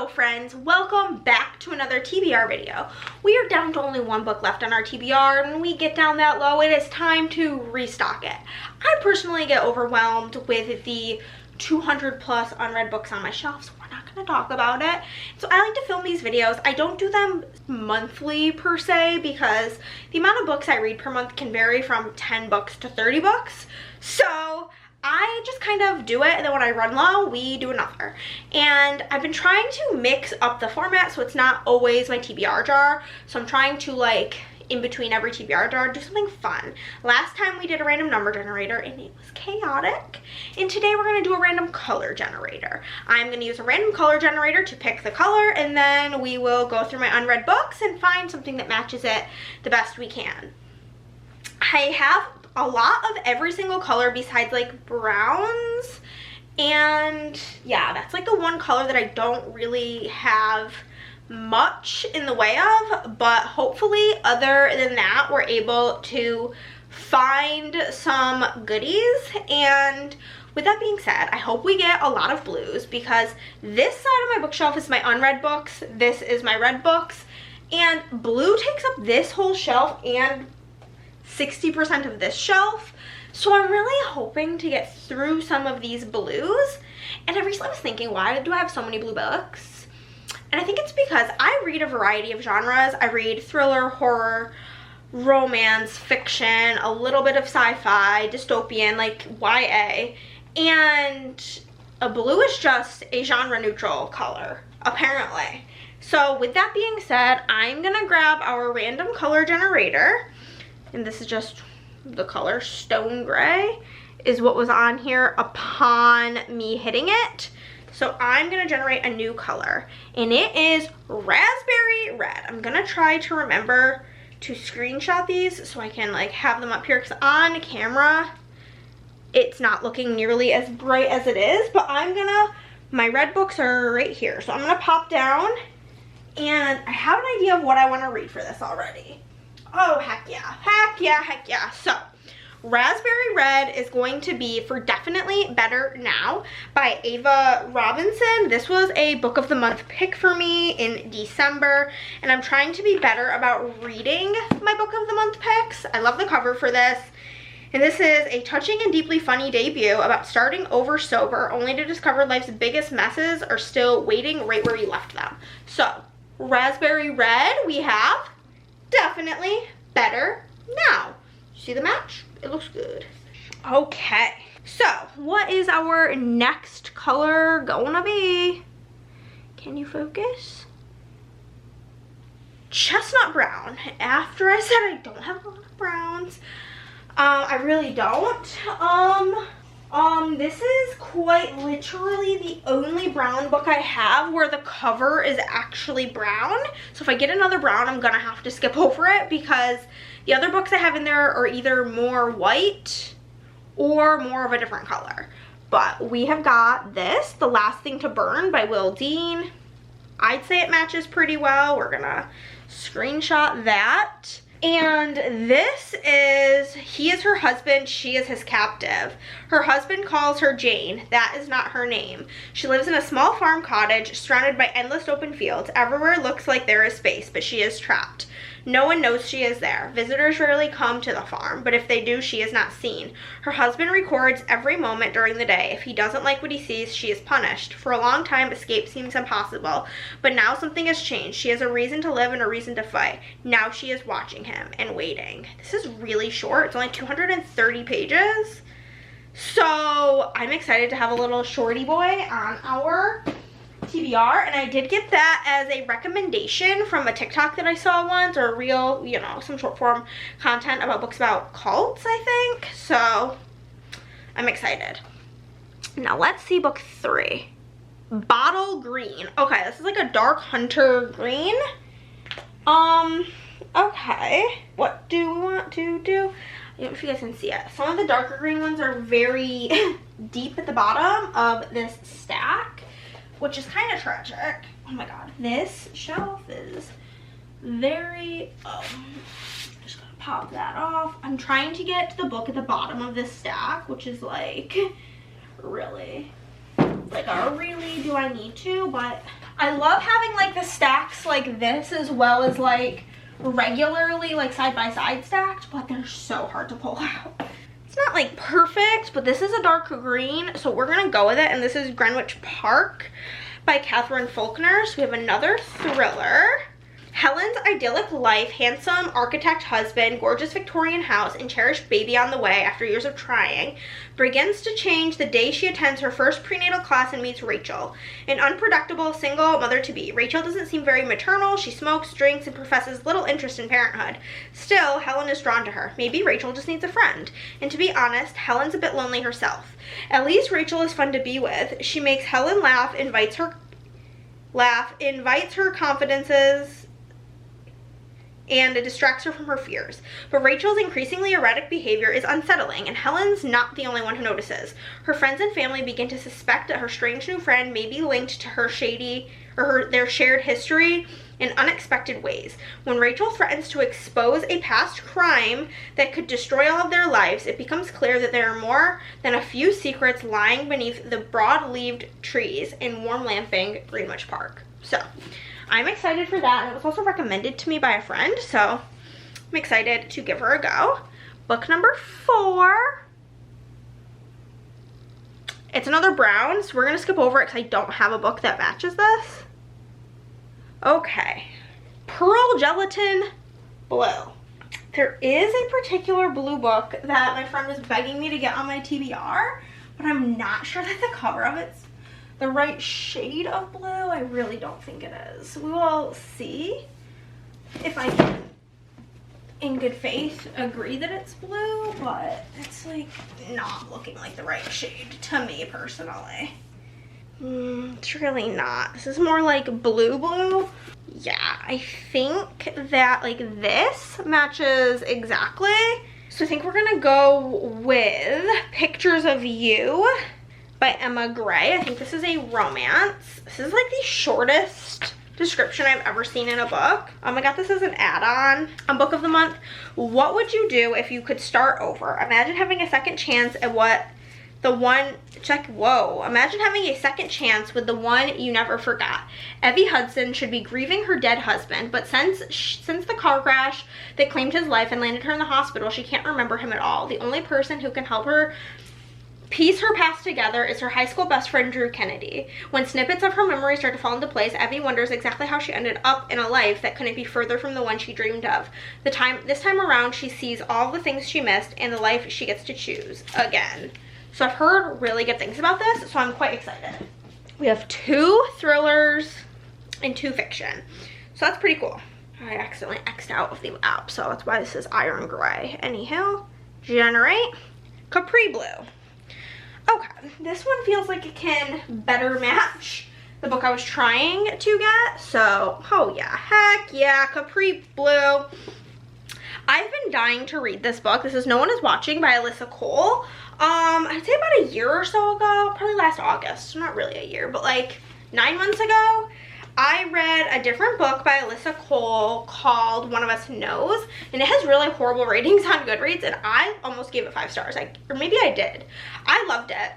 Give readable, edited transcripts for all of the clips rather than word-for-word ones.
Hello friends, welcome back to another TBR video. We are down to only one book left on our TBR, and when we get down that low, it is time to restock it. I personally get overwhelmed with the 200 plus unread books on my shelf, so we're not going to talk about it. So I like to film these videos. I don't do them monthly per se because the amount of books I read per month can vary from 10 books to 30 books. So I just kind of do it, and then when I run low, we do another. And I've been trying to mix up the format so it's not always my TBR jar. So I'm trying to, like, in between every TBR jar, do something fun. Last time we did a random number generator and it was chaotic. And today we're going to do a random color generator. I'm going to use a random color generator to pick the color, and then we will go through my unread books and find something that matches it the best we can. I have a lot of every single color besides like browns, and yeah, that's like the one color that I don't really have much in the way of, but hopefully other than that we're able to find some goodies. And with that being said, I hope we get a lot of blues because this side of my bookshelf is my unread books, this is my read books, and blue takes up this whole shelf and 60% of this shelf. So I'm really hoping to get through some of these blues. And I recently was thinking, why do I have so many blue books? And I think it's because I read a variety of genres. I read thriller, horror, romance, fiction, a little bit of sci-fi, dystopian, like YA. And a blue is just a genre neutral color, apparently. So with that being said, I'm gonna grab our random color generator. And this is just the color stone gray is what was on here upon me hitting it. So I'm gonna generate a new color, and it is raspberry red. I'm gonna try to remember to screenshot these so I can like have them up here, because on camera it's not looking nearly as bright as it is. But my red books are right here, so I'm gonna pop down, and I have an idea of what I want to read for this already. Oh, heck yeah, heck yeah, heck yeah. So, Raspberry Red is going to be for Definitely Better Now by Ava Robinson. This was a book of the month pick for me in December, and I'm trying to be better about reading my book of the month picks. I love the cover for this. And this is a touching and deeply funny debut about starting over sober, only to discover life's biggest messes are still waiting right where you left them. So, Raspberry Red, we have Definitely Better Now. See the match? It looks good. Okay, so what is our next color gonna be? Can you focus? Chestnut brown. After I said I don't have a lot of browns, I really don't. This is quite literally the only brown book I have where the cover is actually brown. So if I get another brown, I'm gonna have to skip over it because the other books I have in there are either more white or more of a different color. But we have got this, The Last Thing to Burn by Will Dean. I'd say it matches pretty well. We're gonna screenshot that. And this is, he is her husband, she is his captive. Her husband calls her Jane. That is not her name. She lives in a small farm cottage surrounded by endless open fields. Everywhere looks like there is space, but she is trapped. No one knows she is there. Visitors rarely come to the farm, but if they do, she is not seen. Her husband records every moment during the day. If he doesn't like what he sees, she is punished. For a long time, escape seems impossible, but now something has changed. She has a reason to live and a reason to fight. Now she is watching him and waiting. This is really short. It's only 230 pages. So I'm excited to have a little shorty boy on our TBR, and I did get that as a recommendation from a TikTok that I saw once, or a real, you know, some short form content about books about cults, I think. So I'm excited. Now let's see book 3. Bottle Green. Okay, this is like a dark hunter green. Okay, what do we want to do? I don't know if you guys can see it. Some of the darker green ones are very deep at the bottom of this stack, which is kind of tragic. Oh my god, this shelf is very, just gonna pop that off. I'm trying to get to the book at the bottom of this stack, which is like really Like, really, do I need to? But I love having like the stacks like this as well as like regularly like side by side stacked, but they're so hard to pull out. It's not like perfect, but this is a dark green, so we're gonna go with it. And this is Greenwich Park by Catherine Faulkner. So we have another thriller. Helen's idyllic life, handsome architect husband, gorgeous Victorian house, and cherished baby on the way after years of trying, begins to change the day she attends her first prenatal class and meets Rachel, an unpredictable single mother-to-be. Rachel doesn't seem very maternal. She smokes, drinks, and professes little interest in parenthood. Still, Helen is drawn to her. Maybe Rachel just needs a friend. And to be honest, Helen's a bit lonely herself. At least Rachel is fun to be with. She makes Helen laugh, invites her confidences, and it distracts her from her fears. But Rachel's increasingly erratic behavior is unsettling, and Helen's not the only one who notices. Her friends and family begin to suspect that her strange new friend may be linked to her their shared history in unexpected ways. When Rachel threatens to expose a past crime that could destroy all of their lives, it becomes clear that there are more than a few secrets lying beneath the broad-leaved trees in warm lamping Greenwich Park. So I'm excited for that, and it was also recommended to me by a friend, so I'm excited to give her a go. Book number 4. It's another brown, so we're going to skip over it because I don't have a book that matches this. Okay. Pearl Gelatin Blue. There is a particular blue book that my friend is begging me to get on my TBR, but I'm not sure that the cover of it's the right shade of blue. I really don't think it is. We will see if I can, in good faith, agree that it's blue, but it's like not looking like the right shade to me personally. It's really not. This is more like blue. Yeah, I think that like this matches exactly. So I think we're gonna go with Pictures of You by Emma Gray. I think this is a romance. This is like the shortest description I've ever seen in a book. I got this as an add-on on Book of the Month. What would you do if you could start over? Imagine having a second chance at imagine having a second chance with the one you never forgot. Evie Hudson should be grieving her dead husband, but since the car crash that claimed his life and landed her in the hospital, she can't remember him at all. The only person who can help her piece her past together is her high school best friend, Drew Kennedy. When snippets of her memories start to fall into place, Evie wonders exactly how she ended up in a life that couldn't be further from the one she dreamed of. This time around, she sees all the things she missed and the life she gets to choose again. So I've heard really good things about this, so I'm quite excited. We have 2 thrillers and 2 fiction. So that's pretty cool. I accidentally X'd out of the app, so that's why this is iron gray. Anyhow, generate Capri Blue. Okay, this one feels like it can better match the book I was trying to get. So, oh yeah, heck yeah, Capri Blue. I've been dying to read this book. This is No One Is Watching by Alyssa Cole. I'd say about a year or so ago, probably last August, not really a year, but like 9 months ago, I read a different book by Alyssa Cole called One of Us Knows, and it has really horrible ratings on Goodreads, and I almost gave it 5 stars, or maybe I did. I loved it.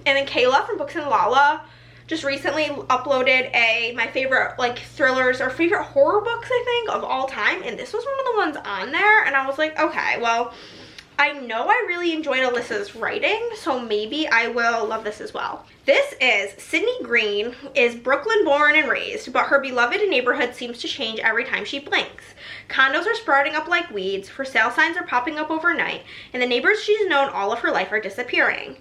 And then Kayla from Books and Lala just recently uploaded my favorite like thrillers or favorite horror books, I think, of all time, and this was one of the ones on there, and I was like, okay, well, I know I really enjoyed Alyssa's writing, so maybe I will love this as well. This is Sydney Green is Brooklyn born and raised, but her beloved neighborhood seems to change every time she blinks. Condos are sprouting up like weeds, for sale signs are popping up overnight, and the neighbors she's known all of her life are disappearing.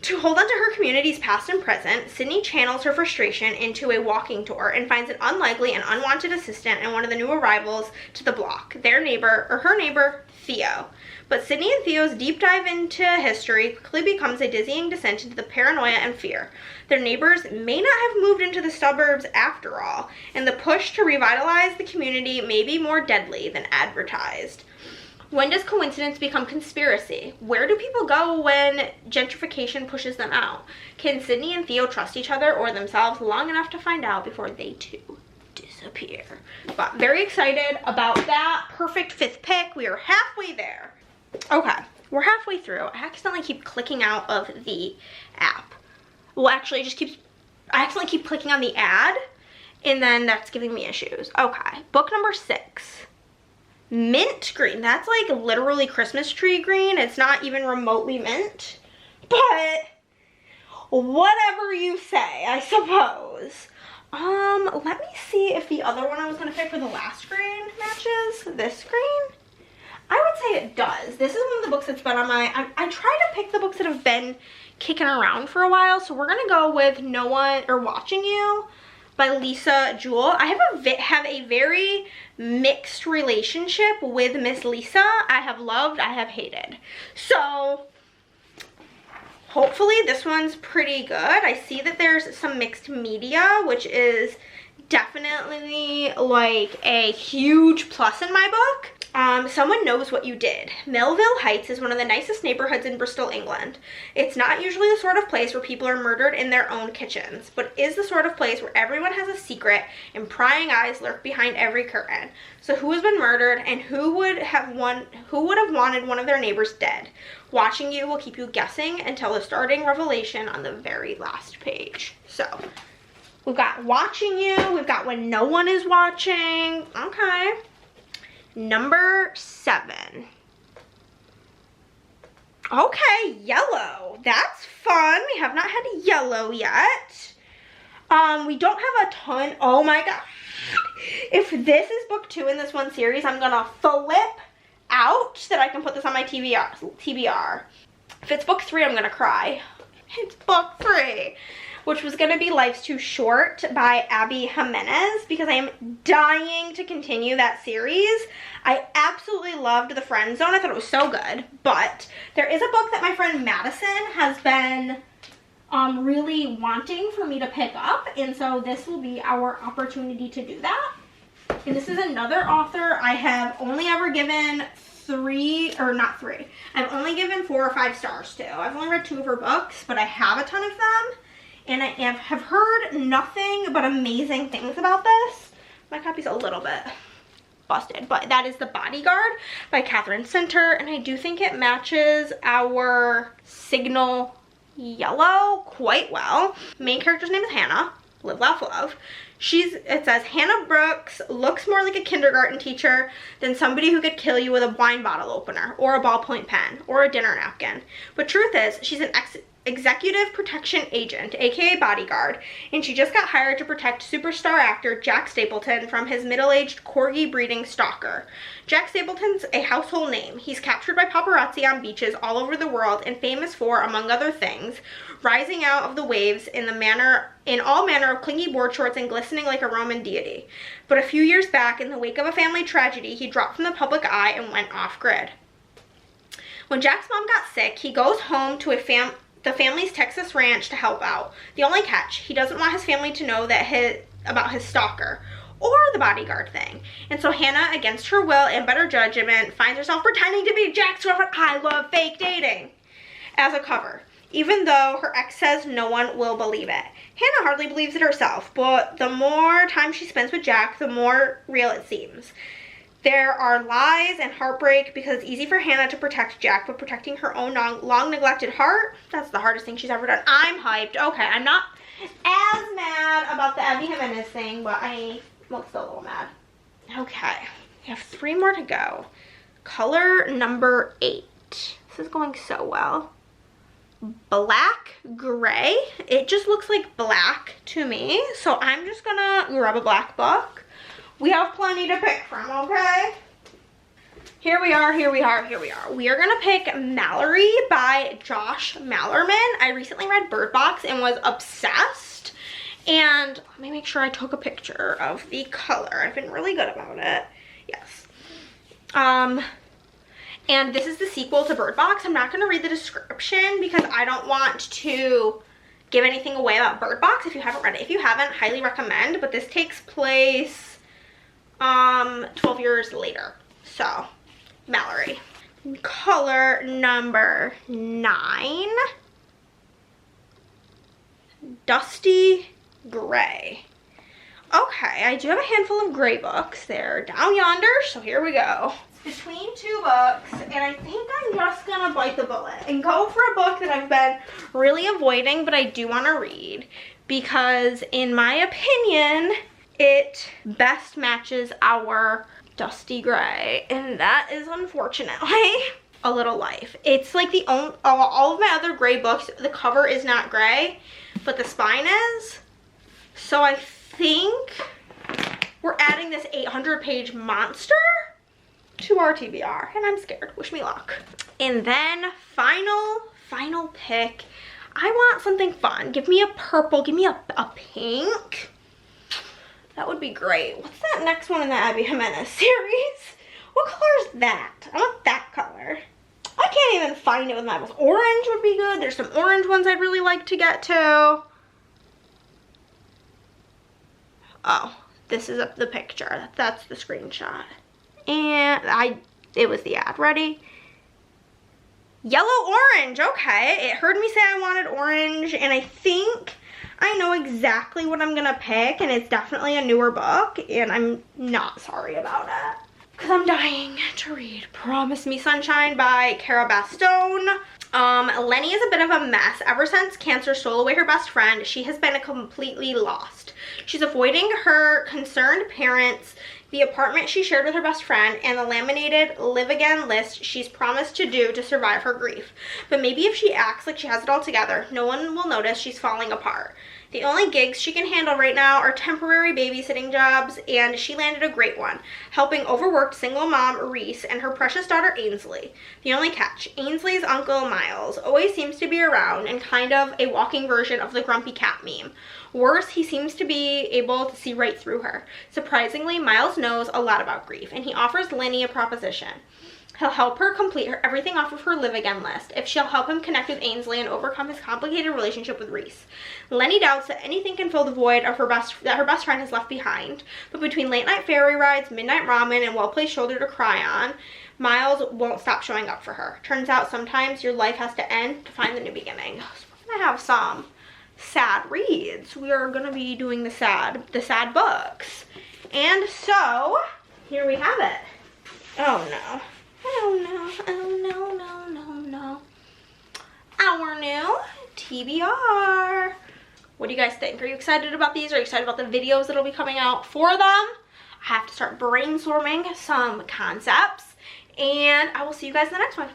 To hold on to her community's past and present, Sydney channels her frustration into a walking tour and finds an unlikely and unwanted assistant and one of the new arrivals to the block, her neighbor, Theo. But Sydney and Theo's deep dive into history quickly becomes a dizzying descent into the paranoia and fear. Their neighbors may not have moved into the suburbs after all, and the push to revitalize the community may be more deadly than advertised. When does coincidence become conspiracy? Where do people go when gentrification pushes them out? Can Sydney and Theo trust each other or themselves long enough to find out before they too disappear? But very excited about that. Perfect 5th pick. We are halfway there. Okay, we're halfway through. I accidentally keep clicking out of the app. Well, actually, it just keeps, I accidentally keep clicking on the ad, and then that's giving me issues. Okay, book number 6. Mint green. That's like literally Christmas tree green. It's not even remotely mint, but whatever you say, I suppose. Let me see if the other one I was gonna pick for the last green matches this green. I would say it does. This is one of the books that's been on my, I try to pick the books that have been kicking around for a while, so we're gonna go with No One, or Watching You by Lisa Jewell. I have a very mixed relationship with Miss Lisa. I have loved, I have hated. So hopefully this one's pretty good. I see that there's some mixed media, which is definitely like a huge plus in my book. Someone Knows What You Did. Melville Heights is one of the nicest neighborhoods in Bristol, England. It's not usually the sort of place where people are murdered in their own kitchens, but is the sort of place where everyone has a secret and prying eyes lurk behind every curtain. So who has been murdered, and who would have wanted one of their neighbors dead? Watching You will keep you guessing until the starting revelation on the very last page. So we've got Watching You, we've got When No One Is Watching. Okay. Number 7. Okay, yellow. That's fun. We have not had yellow yet. We don't have a ton. Oh my god. If this is book 2 in this one series, I'm gonna flip out that I can put this on my TBR. If it's book 3, I'm gonna cry. It's book 3. Which was going to be Life's Too Short by Abby Jimenez, because I am dying to continue that series. I absolutely loved The Friend Zone. I thought it was so good. But there is a book that my friend Madison has been really wanting for me to pick up, and so this will be our opportunity to do that. And this is another author I have only ever given 3, or not 3. I've only given 4 or 5 stars to. I've only read 2 of her books, but I have a ton of them. And I have heard nothing but amazing things about this. My copy's a little bit busted, but that is The Bodyguard by Catherine Center, and I do think it matches our Signal yellow quite well. Main character's name is Hannah. Live, laugh, love. It says, Hannah Brooks looks more like a kindergarten teacher than somebody who could kill you with a wine bottle opener, or a ballpoint pen, or a dinner napkin. But truth is, she's an executive protection agent, aka bodyguard, and she just got hired to protect superstar actor Jack Stapleton from his middle-aged corgi breeding stalker. Jack Stapleton's a household name. He's captured by paparazzi on beaches all over the world and famous for, among other things, rising out of the waves in all manner of clingy board shorts and glistening like a Roman deity. But a few years back, in the wake of a family tragedy, he dropped from the public eye and went off-grid. When Jack's mom got sick, he goes home to the family's Texas ranch to help out. The only catch, he doesn't want his family to know about his stalker or the bodyguard thing. And so Hannah, against her will and better judgment, finds herself pretending to be Jack's girlfriend. I love fake dating as a cover, even though her ex says no one will believe it. Hannah hardly believes it herself, but the more time she spends with Jack, the more real it seems. There are lies and heartbreak because it's easy for Hannah to protect Jack, but protecting her own long neglected heart, that's the hardest thing she's ever done. I'm hyped. Okay, I'm not as mad about the Abby Jimenez thing, but I'm still a little mad. Okay, we have 3 more to go. Color number 8. This is going so well. Black gray. It just looks like black to me, so I'm just gonna grab a black book. We have plenty to pick from, okay? Here we are, here we are, here we are. We are gonna pick Mallory by Josh Mallerman. I recently read Bird Box and was obsessed. And let me make sure I took a picture of the color. I've been really good about it. Yes. And this is the sequel to Bird Box. I'm not gonna read the description because I don't want to give anything away about Bird Box if you haven't read it. If you haven't, highly recommend, but this takes place 12 years later. So, Mallory. Color number 9. Dusty gray. Okay, I do have a handful of gray books. They're down yonder, so here we go. between two books, and I think I'm just gonna bite the bullet and go for a book that I've been really avoiding, but I do want to read because in my opinion it best matches our dusty gray, and that is unfortunately A Little Life. It's like the only, all of my other gray books, the cover is not gray, but the spine is. So I think we're adding this 800-page monster to our TBR, and I'm scared. Wish me luck. And then final pick. I want something fun. Give me a purple, give me a pink. That would be great. What's that next one in the Abby Jimenez series? What color is that? I want that color. I can't even find it with my books. Orange would be good. There's some orange ones I'd really like to get to. Oh, this is the picture. That's the screenshot. And it was the ad. Ready? Yellow orange. Okay. It heard me say I wanted orange, and I think I know exactly what I'm gonna pick, and it's definitely a newer book, and I'm not sorry about it because I'm dying to read Promise Me Sunshine by Cara Bastone. Lenny is a bit of a mess. Ever since cancer stole away her best friend, she has been completely lost. She's avoiding her concerned parents, the apartment she shared with her best friend, and the laminated live again list she's promised to do to survive her grief. But maybe if she acts like she has it all together, no one will notice she's falling apart. The only gigs she can handle right now are temporary babysitting jobs, and she landed a great one, helping overworked single mom Reese and her precious daughter Ainsley. The only catch, Ainsley's uncle Miles always seems to be around and kind of a walking version of the grumpy cat meme. Worse, he seems to be able to see right through her. Surprisingly, Miles knows a lot about grief, and he offers Lenny a proposition. He'll help her complete everything off of her live again list if she'll help him connect with Ainsley and overcome his complicated relationship with Reese. Lenny doubts that anything can fill the void of her best friend has left behind, but between late night ferry rides, midnight ramen, and well-placed shoulder to cry on, Miles won't stop showing up for her. Turns out sometimes your life has to end to find the new beginning. So we're gonna have some sad reads. We are gonna be doing the sad books. And so here we have it. Oh no. Oh no, oh no, no, no, no. Our new TBR. What do you guys think? Are you excited about these? Are you excited about the videos that'll be coming out for them? I have to start brainstorming some concepts, and I will see you guys in the next one.